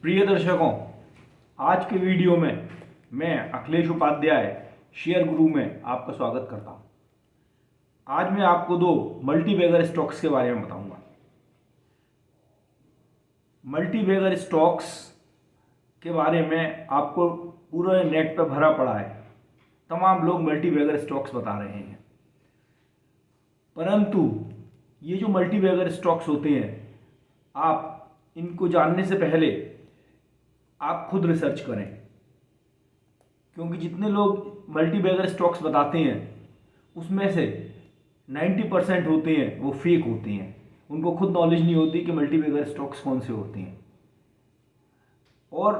प्रिय दर्शकों, आज के वीडियो में मैं अखिलेश उपाध्याय शेयर गुरु में आपका स्वागत करता हूं। आज मैं आपको दो मल्टीबैगर स्टॉक्स के बारे में बताऊंगा। मल्टीबैगर स्टॉक्स के बारे में आपको पूरा नेट पर भरा पड़ा है, तमाम लोग मल्टीबैगर स्टॉक्स बता रहे हैं, परंतु ये जो मल्टीबैगर स्टॉक्स होते हैं, आप इनको जानने से पहले आप खुद रिसर्च करें, क्योंकि जितने लोग मल्टीबैगर स्टॉक्स बताते हैं उसमें से 90% होते हैं वो फेक होते हैं। उनको खुद नॉलेज नहीं होती कि मल्टीबैगर स्टॉक्स कौन से होते हैं। और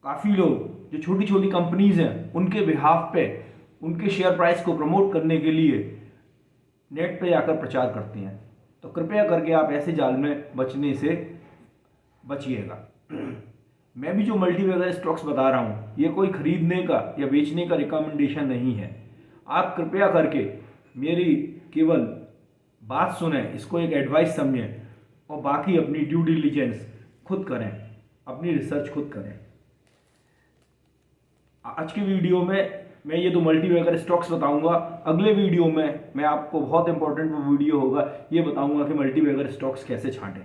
काफ़ी लोग जो छोटी छोटी कंपनीज हैं उनके बिहाफ पे उनके शेयर प्राइस को प्रमोट करने के लिए नेट पे जाकर प्रचार करते हैं। तो कृपया करके आप ऐसे जाल में बचने से बचिएगा। मैं भी जो मल्टीबैगर स्टॉक्स बता रहा हूँ ये कोई खरीदने का या बेचने का रिकमेंडेशन नहीं है। आप कृपया करके मेरी केवल बात सुने, इसको एक एडवाइस समझें और बाकी अपनी ड्यू डिलीजेंस खुद करें, अपनी रिसर्च खुद करें। आज की वीडियो में मैं ये दो मल्टीबैगर स्टॉक्स बताऊंगा। अगले वीडियो में मैं आपको बहुत इंपॉर्टेंट वीडियो होगा, ये बताऊंगा कि मल्टीबैगर स्टॉक्स कैसे छांटें।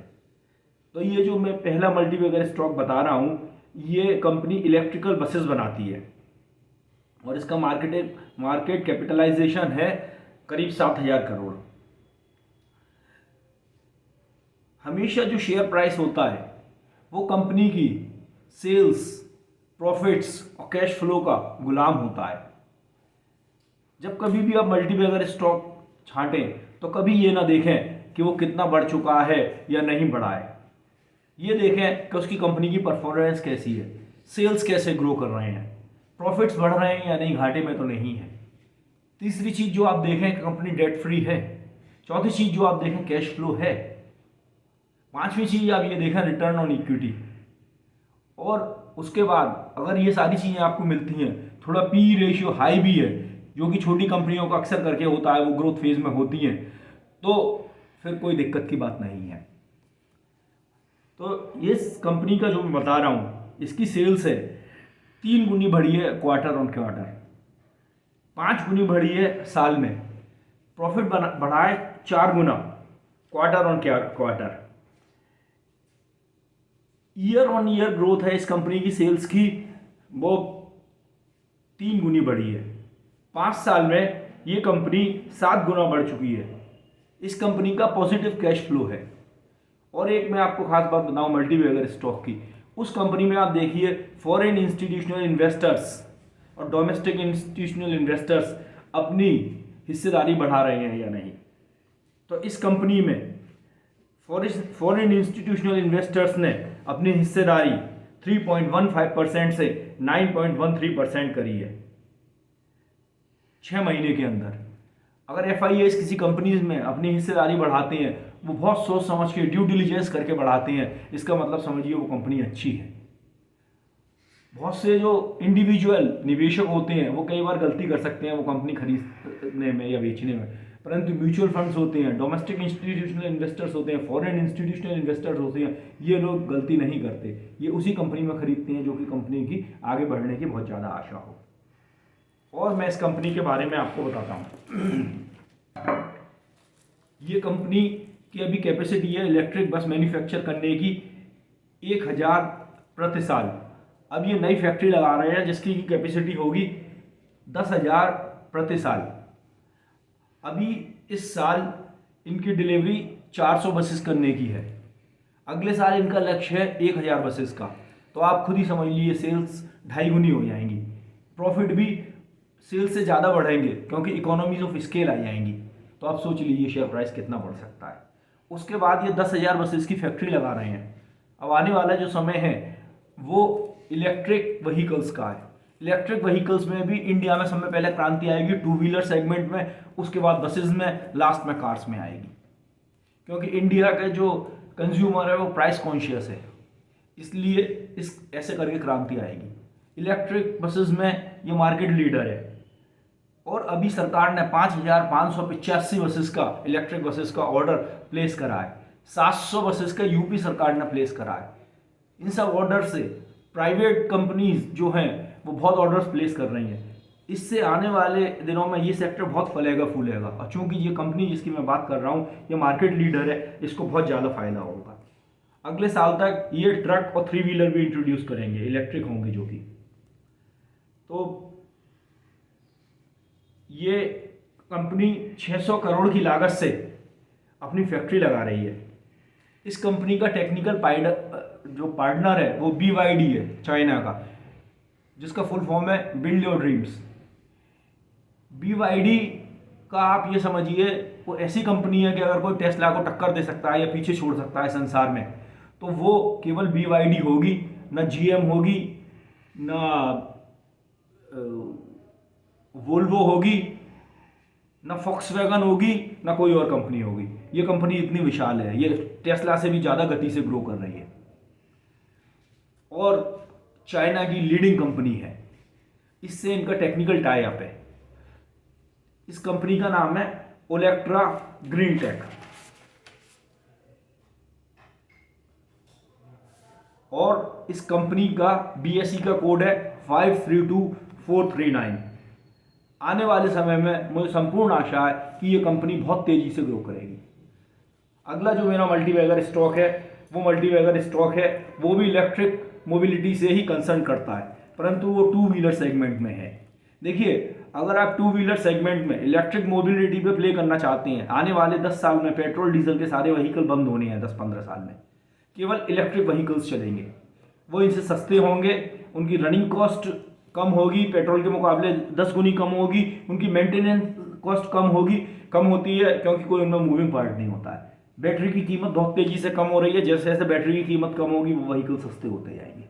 तो ये जो मैं पहला मल्टीबैगर स्टॉक बता रहा हूँ, ये कंपनी इलेक्ट्रिकल बसेस बनाती है और इसका मार्केट कैपिटलाइजेशन है करीब 7,000 करोड़। हमेशा जो शेयर प्राइस होता है वो कंपनी की सेल्स, प्रॉफिट्स और कैश फ्लो का गुलाम होता है। जब कभी भी आप मल्टीबैगर स्टॉक छांटें तो कभी ये ना देखें कि वो कितना बढ़ चुका है या नहीं बढ़ा है। ये देखें कि उसकी कंपनी की परफॉर्मेंस कैसी है, सेल्स कैसे ग्रो कर रहे हैं, प्रॉफिट्स बढ़ रहे हैं या नहीं, घाटे में तो नहीं है। तीसरी चीज़ जो आप देखें कि कंपनी डेट फ्री है। चौथी चीज़ जो आप देखें कैश फ्लो है। पांचवी चीज़ आप ये देखें रिटर्न ऑन इक्विटी। और उसके बाद अगर ये सारी चीज़ें आपको मिलती हैं, थोड़ा पी रेशियो हाई भी है, जो कि छोटी कंपनियों का अक्सर करके होता है, वो ग्रोथ फेज में होती हैं, तो फिर कोई दिक्कत की बात नहीं है। तो इस कंपनी का जो मैं बता रहा हूँ, इसकी सेल्स है 3 गुनी बढ़ी है क्वार्टर ऑन क्वार्टर, 5 गुनी बढ़ी है साल में, प्रॉफिट बढ़ा है 4 गुना quarter on quarter. Year on year growth है इस कंपनी की सेल्स की, वो 3 गुनी बढ़ी है। 5 साल में ये कंपनी 7 गुना बढ़ चुकी है। इस कंपनी का पॉजिटिव कैश फ्लो है। और एक मैं आपको खास बात बताऊं मल्टीबैगर स्टॉक की, उस कंपनी में आप देखिए फॉरेन इंस्टीट्यूशनल इन्वेस्टर्स और डोमेस्टिक इंस्टीट्यूशनल इन्वेस्टर्स अपनी हिस्सेदारी बढ़ा रहे हैं या नहीं। तो इस कंपनी में फॉरेन इंस्टीट्यूशनल इन्वेस्टर्स ने अपनी हिस्सेदारी 3.15% से 9.13% करी है 6 महीने के अंदर। अगर FIAs किसी कंपनीज में अपनी हिस्सेदारी बढ़ाते हैं, वो बहुत सोच समझ के ड्यू डिलीजेंस करके बढ़ाते हैं, इसका मतलब समझिए वो कंपनी अच्छी है। बहुत से जो इंडिविजुअल निवेशक होते हैं वो कई बार गलती कर सकते हैं वो कंपनी खरीदने में या बेचने में, परंतु म्यूचुअल फंड्स होते हैं, डोमेस्टिक इंस्टीट्यूशनल इन्वेस्टर्स होते हैं, फॉरेन इंस्टीट्यूशनल इन्वेस्टर्स होते हैं, ये लोग गलती नहीं करते। ये उसी कंपनी में खरीदते हैं जो कि कंपनी की आगे बढ़ने की बहुत ज़्यादा आशा हो। और मैं इस कंपनी के बारे में आपको बताता हूँ। ये कंपनी की अभी कैपेसिटी है इलेक्ट्रिक बस मैन्युफैक्चर करने की 1,000 प्रति साल। अब ये नई फैक्ट्री लगा रहे हैं जिसकी कैपेसिटी होगी 10,000 प्रति साल। अभी इस साल इनकी डिलीवरी 400 बसेस करने की है। अगले साल इनका लक्ष्य है 1,000 बसेस का। तो आप खुद ही समझ लीजिए सेल्स 2.5 गुनी हो जाएंगी, प्रॉफिट भी सेल्स से ज़्यादा बढ़ेंगे क्योंकि इकोनॉमीज ऑफ स्केल आ जाएंगी। तो आप सोच लीजिए शेयर प्राइस कितना बढ़ सकता है। उसके बाद ये 10,000 बसेस की फैक्ट्री लगा रहे हैं। अब आने वाला जो समय है वो इलेक्ट्रिक व्हीकल्स का है। इलेक्ट्रिक व्हीकल्स में भी इंडिया में समय पहले क्रांति आएगी, 2 व्हीलर सेगमेंट में, उसके बाद बसेस में, लास्ट में कार्स में आएगी। क्योंकि इंडिया के जो कंज्यूमर है वो प्राइस कॉन्शियस है, इसलिए इस ऐसे करके क्रांति आएगी। इलेक्ट्रिक बसेस में ये मार्केट लीडर है। और अभी सरकार ने 5,585 बसेस का, इलेक्ट्रिक बसेस का ऑर्डर प्लेस करा है। 700 बसेस का यूपी सरकार ने प्लेस करा है। इन सब ऑर्डर से प्राइवेट कंपनीज जो हैं वो बहुत ऑर्डर्स प्लेस कर रही हैं। इससे आने वाले दिनों में ये सेक्टर बहुत फलेगा फूलेगा, और चूंकि ये कंपनी जिसकी मैं बात कर रहा हूँ ये मार्केट लीडर है, इसको बहुत ज़्यादा फायदा होगा। अगले साल तक ये ट्रक और 3 व्हीलर भी इंट्रोड्यूस करेंगे, इलेक्ट्रिक होंगे जो कि। तो ये कंपनी 600 करोड़ की लागत से अपनी फैक्ट्री लगा रही है। इस कंपनी का टेक्निकल जो पार्टनर है वो BYD है, चाइना का, जिसका फुल फॉर्म है बिल्ड योर ड्रीम्स। BYD का आप ये समझिए वो ऐसी कंपनी है कि अगर कोई टेस्ला को टक्कर दे सकता है या पीछे छोड़ सकता है संसार में, तो वो केवल BYD होगी, ना GM होगी, ना वोल्वो होगी, ना फॉक्सवैगन होगी, ना कोई और कंपनी होगी। ये कंपनी इतनी विशाल है, ये टेस्ला से भी ज़्यादा गति से ग्रो कर रही है और चाइना की लीडिंग कंपनी है। इससे इनका टेक्निकल टाई अप है। इस कंपनी का नाम है ओलेक्ट्रा ग्रीन टेक, और इस कंपनी का BSE का कोड है 532439। आने वाले समय में मुझे संपूर्ण आशा है कि ये कंपनी बहुत तेज़ी से ग्रो करेगी। अगला जो मेरा मल्टीवैगर स्टॉक है वो भी इलेक्ट्रिक मोबिलिटी से ही कंसर्न करता है, परंतु वो 2 व्हीलर सेगमेंट में है। देखिए, अगर आप 2 व्हीलर सेगमेंट में इलेक्ट्रिक मोबिलिटी पे प्ले करना चाहते हैं, आने वाले 10 साल में पेट्रोल डीजल के सारे व्हीकल बंद होने हैं। 10-15 साल में केवल इलेक्ट्रिक व्हीकल्स चलेंगे। वो इनसे सस्ते होंगे, उनकी रनिंग कॉस्ट कम होगी, पेट्रोल के मुकाबले 10 गुनी कम होगी, उनकी मेंटेनेंस कॉस्ट कम होती है क्योंकि कोई उनमें मूविंग पार्ट नहीं होता है। बैटरी की कीमत बहुत तेजी से कम हो रही है, जैसे जैसे बैटरी की कीमत कम होगी वो व्हीकल सस्ते होते जाएंगे।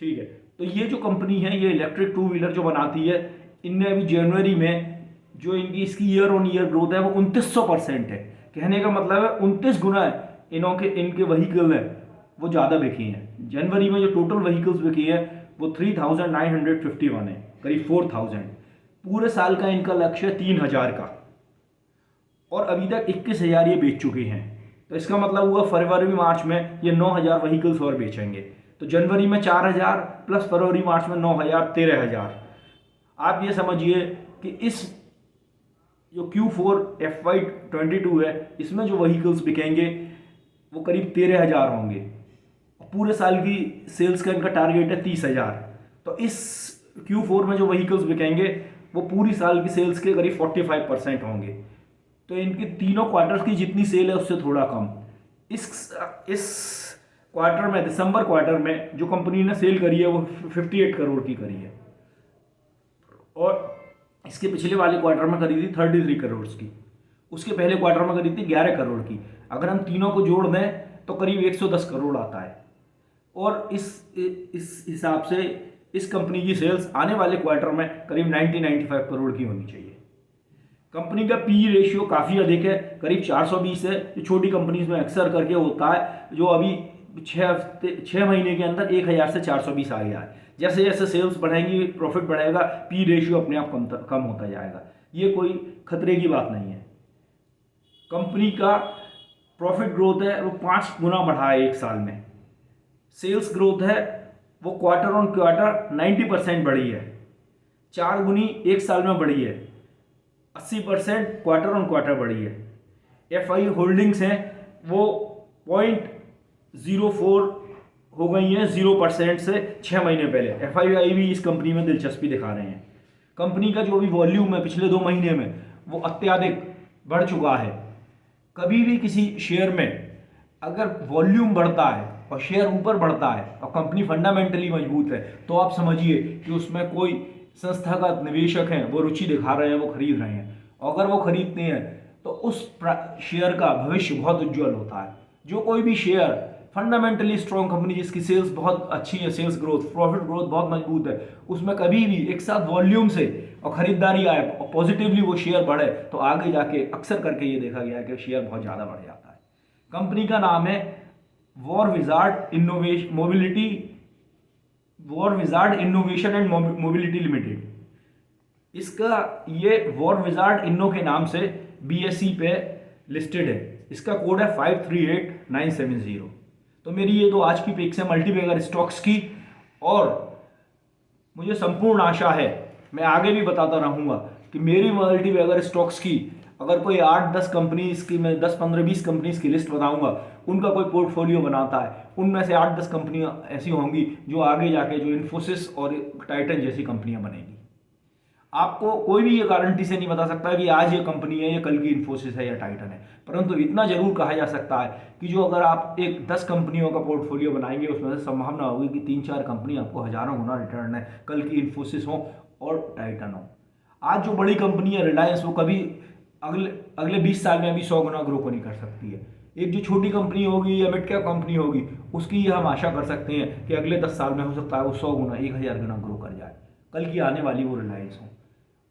ठीक है, तो ये जो कंपनी है ये इलेक्ट्रिक 2 व्हीलर जो बनाती है, इनने अभी जनवरी में जो इसकी ईयर ऑन ईयर ग्रोथ है वो 2900% है। कहने का मतलब है 29 गुना इनके व्हीकल है वो ज़्यादा बिकी हैं। जनवरी में जो टोटल व्हीकल्स बिकी है वो 3951 है, करीब 4000। पूरे साल का इनका लक्ष्य है 3000 का, और अभी तक 21000 ये बेच चुके हैं। तो इसका मतलब हुआ फरवरी मार्च में ये 9000 व्हीकल्स और बेचेंगे। तो जनवरी में 4000 प्लस फरवरी मार्च में 9000, 13000। आप ये समझिए कि इस जो Q4 FY22 है इसमें जो व्हीकल्स बिकेंगे वो करीब 13000 होंगे। पूरे साल की सेल्स का इनका टारगेट है 30000। तो इस Q4 में जो व्हीकल्स बिकेंगे वो पूरी साल की सेल्स के करीब 45% होंगे। तो इनके तीनों क्वार्टर्स की जितनी सेल है उससे थोड़ा कम। इस क्वार्टर में, दिसंबर क्वार्टर में जो कंपनी ने सेल करी है वो 58 करोड़ की करी है, और इसके पिछले वाले क्वार्टर में करी थी 33 करोड़ की, उसके पहले क्वार्टर में करी थी 11 करोड़ की। अगर हम तीनों को जोड़ दें तो करीब 110 करोड़ आता है, और इस हिसाब से इस कंपनी की सेल्स आने वाले क्वार्टर में करीब 90-95 करोड़ की होनी चाहिए। कंपनी का PE रेशियो काफ़ी अधिक है, करीब 420 है, जो छोटी कंपनीज में अक्सर करके होता है, जो अभी 6 महीने के अंदर 1000 से 420 आ गया है। जैसे जैसे सेल्स बढ़ेंगी, प्रॉफिट बढ़ेगा, PE रेशियो अपने आप कम होता जाएगा। ये कोई खतरे की बात नहीं है। कंपनी का प्रॉफिट ग्रोथ है वो 5 गुना बढ़ा है 1 साल में। सेल्स ग्रोथ है वो क्वार्टर ऑन क्वार्टर 90% बढ़ी है, 4 गुनी 1 साल में बढ़ी है, 80% क्वार्टर ऑन क्वार्टर बढ़ी है। FI होल्डिंग्स हैं वो 0.04 हो गई हैं 0% से 6 महीने पहले। FI भी इस कंपनी में दिलचस्पी दिखा रहे हैं। कंपनी का जो भी वॉल्यूम है पिछले 2 महीने में वो अत्यधिक बढ़ चुका है। कभी भी किसी शेयर में अगर वॉल्यूम बढ़ता है और शेयर ऊपर बढ़ता है और कंपनी फंडामेंटली मजबूत है, तो आप समझिए कि उसमें कोई संस्थागत निवेशक हैं वो रुचि दिखा रहे हैं, वो खरीद रहे हैं। और अगर वो खरीदते हैं तो उस शेयर का भविष्य बहुत उज्जवल होता है। जो कोई भी शेयर फंडामेंटली स्ट्रॉन्ग कंपनी जिसकी सेल्स बहुत अच्छी है, सेल्स ग्रोथ, प्रॉफिट ग्रोथ बहुत मजबूत है, उसमें कभी भी एक साथ वॉल्यूम से और खरीदारी आए और पॉजिटिवली वो शेयर बढ़े तो आगे जाके अक्सर करके ये देखा गया है कि शेयर बहुत ज़्यादा बढ़ जाता है। कंपनी का नाम है war wizard innovation and mobility limited. इसका ये वॉर विजार्ड इन्नो के नाम से BSE पे लिस्टेड है। इसका कोड है 538970। तो तो मेरी ये दो आज की पिक्स है मल्टीबैगर स्टॉक्स की, और मुझे संपूर्ण आशा है, मैं आगे भी बताता रहूँगा कि मेरी मल्टीबैगर स्टॉक्स की अगर कोई 8-10 कंपनीज की, मैं 10-15-20 कंपनीज की लिस्ट बताऊंगा, उनका कोई पोर्टफोलियो बनाता है, उनमें से 8-10 कंपनियां ऐसी होंगी जो आगे जाके जो इन्फोसिस और टाइटन जैसी कंपनियां बनेंगी। आपको कोई भी ये गारंटी से नहीं बता सकता कि आज ये कंपनी है, ये कल की इन्फोसिस है या टाइटन है, परंतु इतना जरूर कहा जा सकता है कि जो अगर आप एक 10 कंपनियों का पोर्टफोलियो बनाएंगे, उसमें से संभावना होगी कि 3-4 कंपनी आपको हजारों गुना रिटर्न है, कल की इन्फोसिस हो और टाइटन हो। आज जो बड़ी कंपनी है रिलायंस, वो कभी अगले अगले 20 साल में अभी 100 गुना ग्रो को नहीं कर सकती है। एक जो छोटी कंपनी होगी या मिड कैप कंपनी होगी, उसकी हम आशा कर सकते हैं कि अगले 10 साल में हो सकता है वो 100 गुना 1000 गुना ग्रो कर जाए, कल की आने वाली वो रिलायंस हो।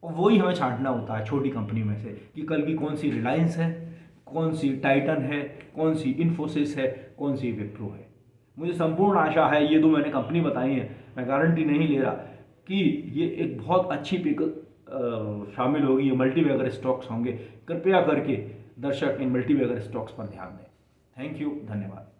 और वही हमें छांटना होता है छोटी कंपनी में से कि कल की कौन सी रिलायंस है, कौन सी टाइटन है, कौन सी इन्फोसिस है, कौन सी विप्रो है। मुझे संपूर्ण आशा है, ये दो मैंने कंपनी बताई है, मैं गारंटी नहीं ले रहा कि ये एक बहुत अच्छी पिक शामिल होगी, ये मल्टीबैगर स्टॉक्स होंगे। कृपया करके दर्शक इन मल्टीबैगर स्टॉक्स पर ध्यान दें। थैंक यू, धन्यवाद।